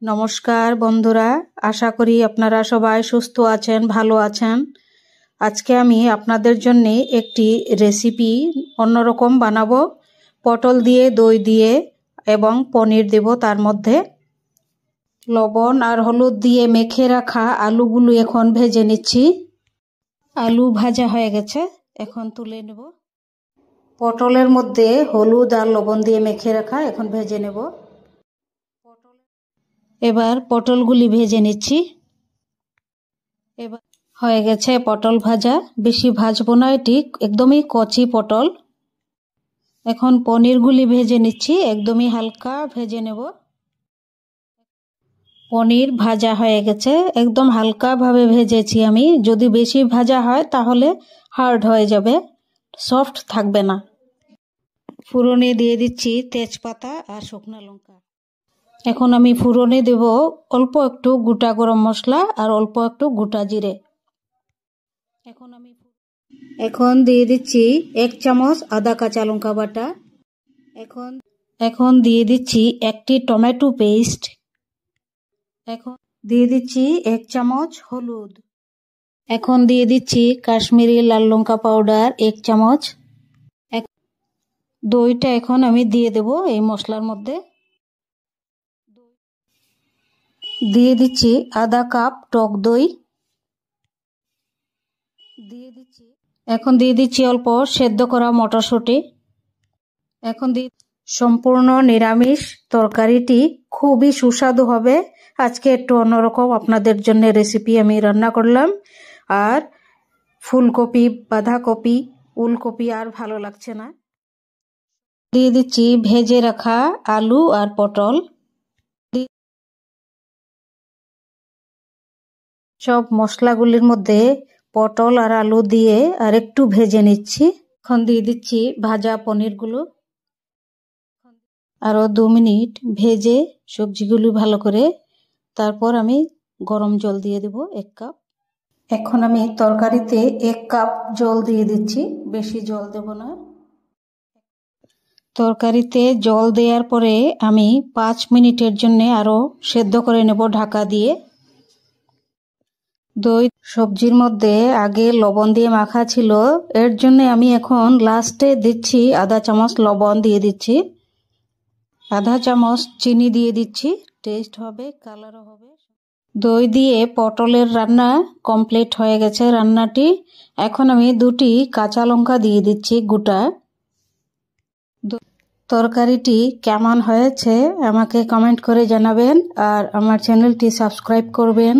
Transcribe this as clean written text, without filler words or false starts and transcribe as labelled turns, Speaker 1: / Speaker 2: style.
Speaker 1: নমস্কার বন্ধুরা, আশা করি আপনারা সবাই সুস্থ আছেন, ভালো আছেন। আজকে আমি আপনাদের জন্য একটি রেসিপি অন্যরকম বানাবো। পটল দিয়ে, দই দিয়ে এবং পনির দেব। তার মধ্যে লবণ আর হলুদ দিয়ে মেখে রাখা আলুগুলো এখন ভেজে নিচ্ছি। আলু ভাজা হয়ে গেছে, এখন তুলে নেব। পটলের মধ্যে হলুদ আর লবণ দিয়ে মেখে রাখা এখন ভেজে নেব। এবার পটলগুলি ভেজে নিচ্ছি। এবার হয়ে গেছে পটল ভাজা, বেশি ভাজবো না, এটি একদমই কচি পটল। এখন পনিরগুলি ভেজে নিচ্ছি, একদমই হালকা ভেজে নেব। পনির ভাজা হয়ে গেছে, একদম হালকা ভাবে ভেজেছি আমি। যদি বেশি ভাজা হয় তাহলে হার্ড হয়ে যাবে, সফট থাকবে না। ফোড়নে দিয়ে দিচ্ছি তেজপাতা আর শুকনো লঙ্কা। এখন আমি ফোড়নে দেব অল্প একটু গোটা গরম মশলা আর অল্প একটু গোটা জিরে। এখন দিয়ে দিচ্ছি 1 চামচ আদা কাঁচা লঙ্কা বাটা। এখন দিয়ে দিচ্ছি একটি টমেটো পেস্ট। এখন দিয়ে দিচ্ছি 1 চামচ হলুদ। এখন দিয়ে দিচ্ছি কাশ্মীরি লাল লঙ্কা পাউডার 1 চামচ। দইটা এখন আমি দিয়ে দেব এই মশলার মধ্যে। দিয়ে দিচ্ছি আধা কাপ টক দই। এখন দিয়ে দিচ্ছি অল্প সেদ্ধ করা মটরশুঁটি। এখন সম্পূর্ণ নিরামিষ তরকারিটি খুবই সুস্বাদু হবে। আজকে একটু অন্যরকম আপনাদের জন্য রেসিপি আমি রান্না করলাম। আর ফুলকপি, বাঁধাকপি, ওলকপি আর ভালো লাগছে না। দিয়ে দিচ্ছি ভেজে রাখা আলু আর পটল। সব মশলাগুলির মধ্যে পটল আর আলু দিয়ে আর একটু ভেজে নিচ্ছি। এখন দিয়ে দিচ্ছি ভাজা পনিরগুলো। আরো 2 মিনিট ভেজে সবজিগুলো ভালো করে, তারপর আমি গরম জল দিয়ে দেব 1 কাপ। এখন আমি তরকারিতে 1 কাপ জল দিয়ে দিচ্ছি, বেশি জল দেব না। তরকারিতে জল দেওয়ার পরে আমি 5 মিনিটের জন্য আরো সেদ্ধ করে নেব ঢাকা দিয়ে। দই সবজির মধ্যে আগে লবণ দিয়ে মাখা ছিল, এর জন্য আমি এখন লাস্টে দিচ্ছি আধা চামচ লবণ দিয়ে দিচ্ছি। আধা চামচ চিনি দিয়ে দিচ্ছি, টেস্ট হবে, কালারও হবে। দই দিয়ে পটলের রান্না কমপ্লিট হয়ে গেছে রান্নাটি। এখন আমি 2টি কাঁচা লঙ্কা দিয়ে দিচ্ছি গোটা। তরকারিটি কেমন হয়েছে আমাকে কমেন্ট করে জানাবেন আর আমার চ্যানেলটি সাবস্ক্রাইব করবেন।